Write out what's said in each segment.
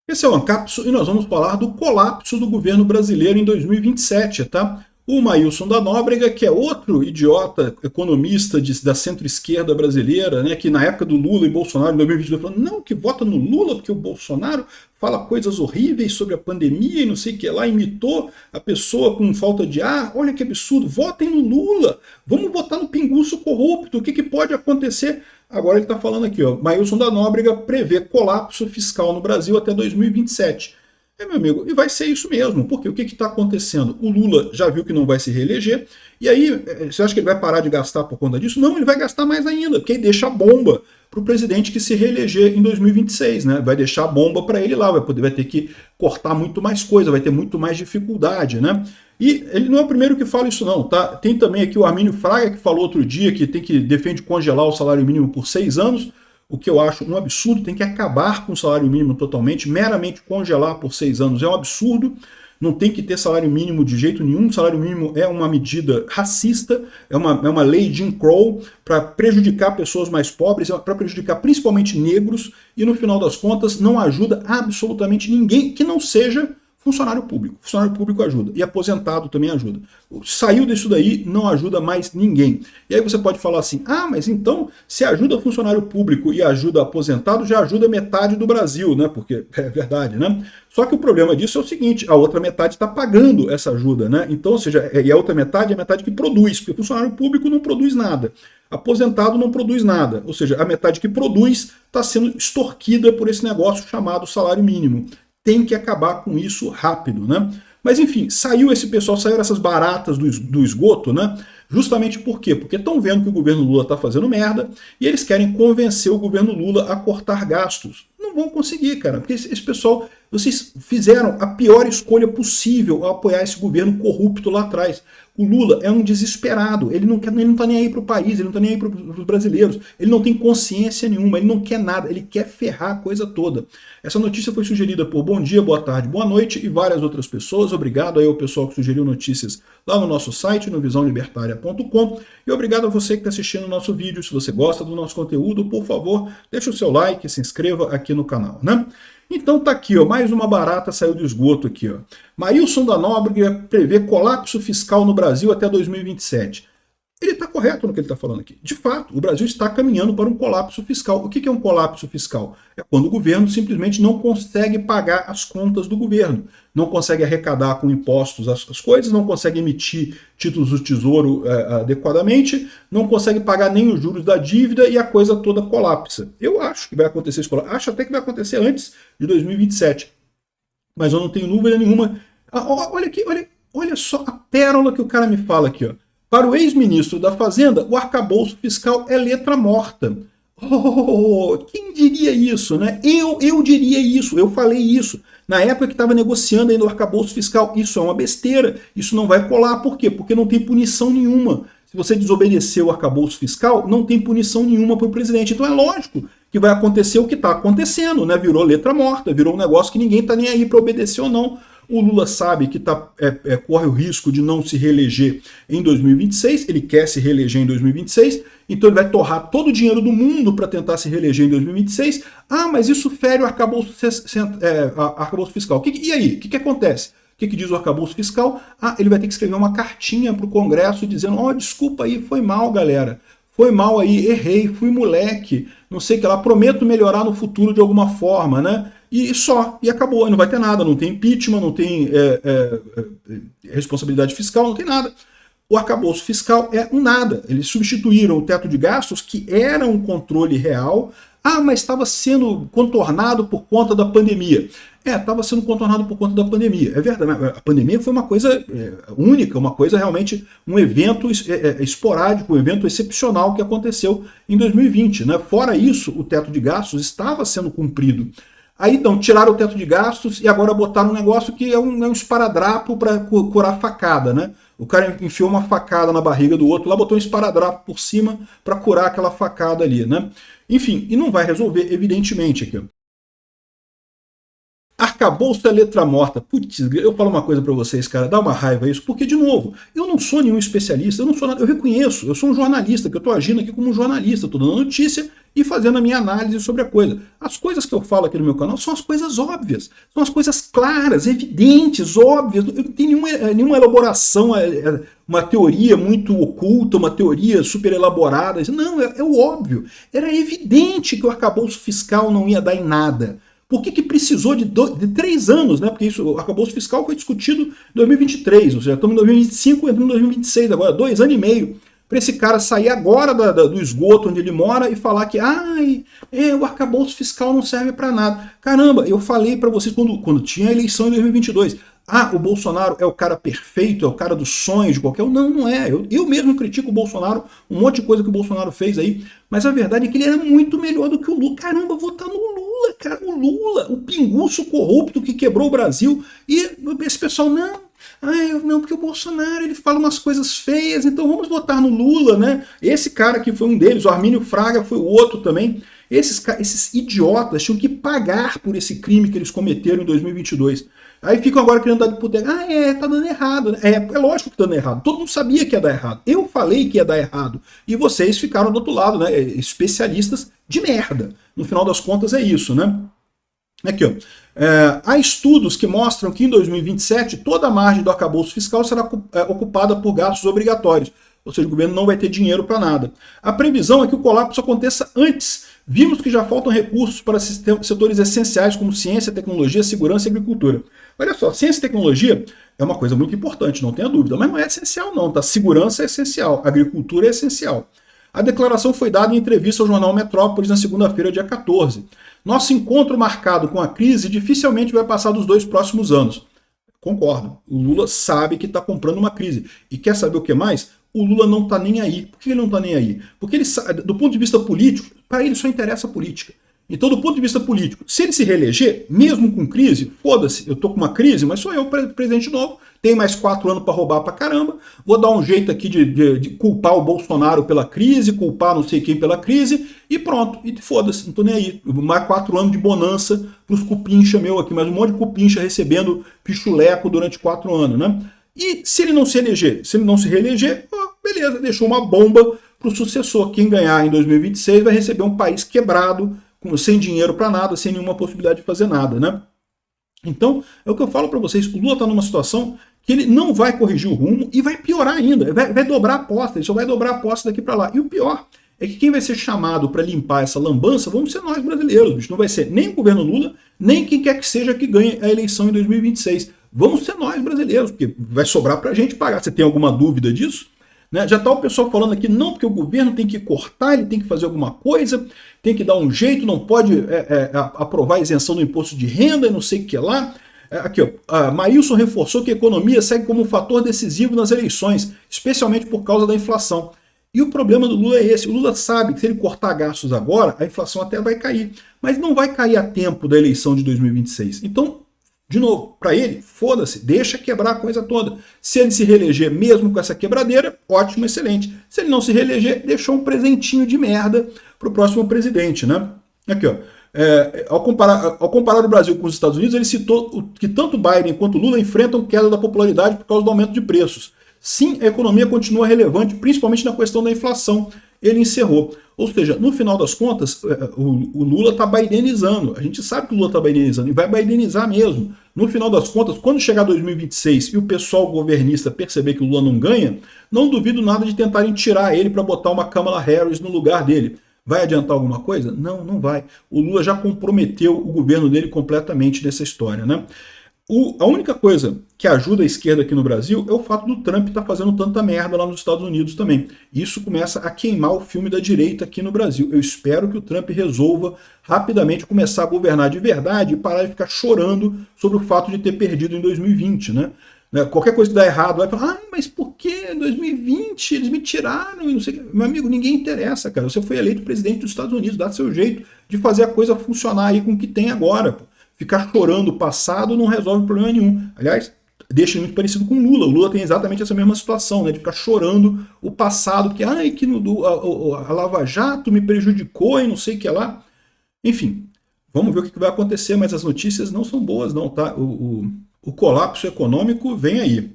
Esse é o Ancapso e nós vamos falar do colapso do governo brasileiro em 2027, tá? O Maílson da Nóbrega, que é outro idiota economista da centro-esquerda brasileira, né, que na época do Lula e Bolsonaro, em 2022, falou não, que vota no Lula porque o Bolsonaro fala coisas horríveis sobre a pandemia e não sei o que lá, imitou a pessoa com falta de ar, olha que absurdo, votem no Lula, vamos votar no pinguço corrupto, o que pode acontecer? Agora ele está falando aqui, ó, Maílson da Nóbrega prevê colapso fiscal no Brasil até 2027. Meu amigo, e vai ser isso mesmo, porque o que está acontecendo? O Lula já viu que não vai se reeleger, e aí, você acha que ele vai parar de gastar por conta disso? Não, ele vai gastar mais ainda, porque ele deixa a bomba para o presidente que se reeleger em 2026, né? Vai deixar a bomba para ele lá, vai ter que cortar muito mais coisa, vai ter muito mais dificuldade, né? E ele não é o primeiro que fala isso não, tá? Tem também aqui o Armínio Fraga, que falou outro dia que defende congelar o salário mínimo por 6 anos, o que eu acho um absurdo, tem que acabar com o salário mínimo totalmente, meramente congelar por 6 anos é um absurdo, não tem que ter salário mínimo de jeito nenhum, salário mínimo é uma medida racista, é uma lei Jim Crow para prejudicar pessoas mais pobres, para prejudicar principalmente negros, e no final das contas não ajuda absolutamente ninguém que não seja funcionário público. Funcionário público ajuda. E aposentado também ajuda. Saiu disso daí, não ajuda mais ninguém. E aí você pode falar assim, mas então, se ajuda funcionário público e ajuda aposentado, já ajuda metade do Brasil, né? Porque é verdade, né? Só que o problema disso é o seguinte, a outra metade está pagando essa ajuda, né? Então, ou seja, e a outra metade é a metade que produz, porque funcionário público não produz nada. Aposentado não produz nada, ou seja, a metade que produz está sendo extorquida por esse negócio chamado salário mínimo. Tem que acabar com isso rápido, né? Mas enfim, saíram essas baratas do esgoto, né? Justamente por quê? Porque estão vendo que o governo Lula está fazendo merda e eles querem convencer o governo Lula a cortar gastos. Não vão conseguir, cara, porque esse pessoal, vocês fizeram a pior escolha possível ao apoiar esse governo corrupto lá atrás. O Lula é um desesperado, ele não está nem aí para o país, ele não está nem aí para os brasileiros, ele não tem consciência nenhuma, ele não quer nada, ele quer ferrar a coisa toda. Essa notícia foi sugerida por Bom Dia, Boa Tarde, Boa Noite e várias outras pessoas. Obrigado aí ao pessoal que sugeriu notícias lá no nosso site, no visãolibertaria.com, e obrigado a você que está assistindo o nosso vídeo. Se você gosta do nosso conteúdo, por favor, deixa o seu like, se inscreva aqui no canal, né? Então tá aqui, ó, mais uma barata saiu do esgoto aqui, ó. Maílson da Nóbrega prevê colapso fiscal no Brasil até 2027. Ele está correto no que ele está falando aqui. De fato, o Brasil está caminhando para um colapso fiscal. O que é um colapso fiscal? É quando o governo simplesmente não consegue pagar as contas do governo, não consegue arrecadar com impostos as coisas, não consegue emitir títulos do Tesouro adequadamente, não consegue pagar nem os juros da dívida e a coisa toda colapsa. Eu acho que vai acontecer isso, acho até que vai acontecer antes de 2027, mas eu não tenho dúvida nenhuma. Olha aqui, olha só a pérola que o cara me fala aqui, ó. Para o ex-ministro da Fazenda, o arcabouço fiscal é letra morta. Quem diria isso, né? Eu diria isso, eu falei isso. Na época que estava negociando ainda o arcabouço fiscal, isso é uma besteira, isso não vai colar. Por quê? Porque não tem punição nenhuma. Se você desobedecer o arcabouço fiscal, não tem punição nenhuma para o presidente. Então é lógico que vai acontecer o que está acontecendo, né? Virou letra morta, virou um negócio que ninguém está nem aí para obedecer ou não. O Lula sabe que corre o risco de não se reeleger em 2026, ele quer se reeleger em 2026, então ele vai torrar todo o dinheiro do mundo para tentar se reeleger em 2026. Mas isso fere o arcabouço fiscal. E aí, o que acontece? O que diz o arcabouço fiscal? Ele vai ter que escrever uma cartinha para o Congresso dizendo, desculpa aí, foi mal, galera. Foi mal aí, errei, fui moleque, não sei o que lá, prometo melhorar no futuro de alguma forma, né? E acabou, não vai ter nada, não tem impeachment, não tem responsabilidade fiscal, não tem nada. O arcabouço fiscal é um nada. Eles substituíram o teto de gastos, que era um controle real, mas estava sendo contornado por conta da pandemia. Estava sendo contornado por conta da pandemia. É verdade, a pandemia foi uma coisa única, uma coisa realmente, um evento esporádico, um evento excepcional que aconteceu em 2020. Né? Fora isso, o teto de gastos estava sendo cumprido. Aí então tiraram o teto de gastos e agora botaram um negócio que é um esparadrapo para curar facada, né? O cara enfiou uma facada na barriga do outro, lá botou um esparadrapo por cima para curar aquela facada ali, né? Enfim, e não vai resolver, evidentemente, aqui. Arcabouço é letra morta. Putz, eu falo uma coisa para vocês, cara, dá uma raiva isso, porque, de novo, eu não sou nenhum especialista, eu não sou nada, eu reconheço, eu sou um jornalista, que eu estou agindo aqui como um jornalista, estou dando notícia e fazendo a minha análise sobre a coisa. As coisas que eu falo aqui no meu canal são as coisas óbvias, são as coisas claras, evidentes, óbvias. Eu não tenho nenhuma elaboração, uma teoria muito oculta, uma teoria super elaborada. Não, é o óbvio. Era evidente que o arcabouço fiscal não ia dar em nada. Por que precisou de 3 anos, né? Porque o arcabouço fiscal foi discutido em 2023, ou seja, estamos em 2025, entrando em 2026 agora, 2 anos e meio, para esse cara sair agora do esgoto onde ele mora e falar que o arcabouço fiscal não serve para nada. Caramba, eu falei para vocês quando tinha a eleição em 2022, o Bolsonaro é o cara perfeito, é o cara dos sonhos de qualquer um. Não, não é. Eu mesmo critico o Bolsonaro, um monte de coisa que o Bolsonaro fez aí, mas a verdade é que ele era muito melhor do que o Lula. Caramba, votar no Lula, cara, o Lula, o pinguço corrupto que quebrou o Brasil. E esse pessoal, não, porque o Bolsonaro ele fala umas coisas feias, então vamos votar no Lula, né? Esse cara que foi um deles, o Armínio Fraga foi o outro também. Esses idiotas tinham que pagar por esse crime que eles cometeram em 2022. Aí ficam agora querendo dar de puteiro. Tá dando errado. Né? É lógico que tá dando errado. Todo mundo sabia que ia dar errado. Eu falei que ia dar errado. E vocês ficaram do outro lado, né? Especialistas de merda. No final das contas é isso, né? Aqui, ó. Há estudos que mostram que em 2027 toda a margem do arcabouço fiscal será ocupada por gastos obrigatórios. Ou seja, o governo não vai ter dinheiro para nada. A previsão é que o colapso aconteça antes. Vimos que já faltam recursos para setores essenciais como ciência, tecnologia, segurança e agricultura. Olha só, ciência e tecnologia é uma coisa muito importante, não tenha dúvida, mas não é essencial não, tá? Segurança é essencial, agricultura é essencial. A declaração foi dada em entrevista ao jornal Metrópolis na segunda-feira, dia 14. Nosso encontro marcado com a crise dificilmente vai passar dos 2 próximos anos. Concordo, o Lula sabe que está comprando uma crise. E quer saber o que mais? O Lula não está nem aí. Por que ele não está nem aí? Porque ele, do ponto de vista político, para ele só interessa a política. Então, do ponto de vista político, se ele se reeleger, mesmo com crise, foda-se, eu tô com uma crise, mas sou eu presidente novo, tenho mais 4 anos para roubar pra caramba, vou dar um jeito aqui de culpar o Bolsonaro pela crise, culpar não sei quem pela crise, e pronto, e foda-se, não tô nem aí. Mais 4 anos de bonança pros cupincha meu aqui, mais um monte de cupincha recebendo pichuleco durante 4 anos, né? E se ele não se eleger, se ele não se reeleger, beleza, deixou uma bomba pro sucessor. Quem ganhar em 2026 vai receber um país quebrado, sem dinheiro para nada, sem nenhuma possibilidade de fazer nada, né? Então, é o que eu falo para vocês, o Lula está numa situação que ele não vai corrigir o rumo e vai piorar ainda, vai dobrar a aposta, ele só vai dobrar a aposta daqui para lá. E o pior é que quem vai ser chamado para limpar essa lambança vamos ser nós brasileiros, bicho. Não vai ser nem o governo Lula, nem quem quer que seja que ganhe a eleição em 2026. Vamos ser nós brasileiros, porque vai sobrar para a gente pagar. Você tem alguma dúvida disso? Né? Já está o pessoal falando aqui, não, porque o governo tem que cortar, ele tem que fazer alguma coisa, tem que dar um jeito, não pode aprovar a isenção do imposto de renda e não sei o que lá. Aqui, ó, Maílson reforçou que a economia segue como um fator decisivo nas eleições, especialmente por causa da inflação. E o problema do Lula é esse, o Lula sabe que se ele cortar gastos agora, a inflação até vai cair, mas não vai cair a tempo da eleição de 2026. Então, de novo, para ele, foda-se, deixa quebrar a coisa toda. Se ele se reeleger mesmo com essa quebradeira, ótimo, excelente. Se ele não se reeleger, deixou um presentinho de merda para o próximo presidente, né? Aqui, ó. Ao comparar o Brasil com os Estados Unidos, ele citou que tanto Biden quanto Lula enfrentam queda da popularidade por causa do aumento de preços. Sim, a economia continua relevante, principalmente na questão da inflação. Ele encerrou. Ou seja, no final das contas, o Lula está bidenizando. A gente sabe que o Lula está bidenizando e vai bidenizar mesmo. No final das contas, quando chegar 2026 e o pessoal governista perceber que o Lula não ganha, não duvido nada de tentarem tirar ele para botar uma Kamala Harris no lugar dele. Vai adiantar alguma coisa? Não, não vai. O Lula já comprometeu o governo dele completamente nessa história, né? A única coisa que ajuda a esquerda aqui no Brasil é o fato do Trump estar fazendo tanta merda lá nos Estados Unidos também. Isso começa a queimar o filme da direita aqui no Brasil. Eu espero que o Trump resolva rapidamente começar a governar de verdade e parar de ficar chorando sobre o fato de ter perdido em 2020, né? Qualquer coisa que dá errado, vai falar, mas por que em 2020 eles me tiraram? E não sei. Meu amigo, ninguém interessa, cara. Você foi eleito presidente dos Estados Unidos, dá seu jeito de fazer a coisa funcionar aí com o que tem agora, pô. Ficar chorando o passado não resolve problema nenhum. Aliás, deixa muito parecido com o Lula. O Lula tem exatamente essa mesma situação, né? De ficar chorando o passado, que a Lava Jato me prejudicou e não sei o que lá. Enfim, vamos ver o que vai acontecer, mas as notícias não são boas, não, tá? O colapso econômico vem aí.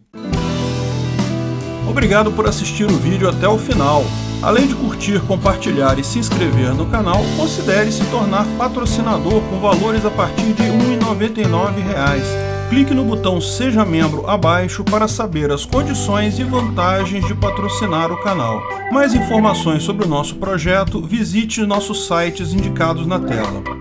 Obrigado por assistir o vídeo até o final. Além de curtir, compartilhar e se inscrever no canal, considere se tornar patrocinador com valores a partir de R$ 1,99. Clique no botão Seja Membro abaixo para saber as condições e vantagens de patrocinar o canal. Mais informações sobre o nosso projeto, visite nossos sites indicados na tela.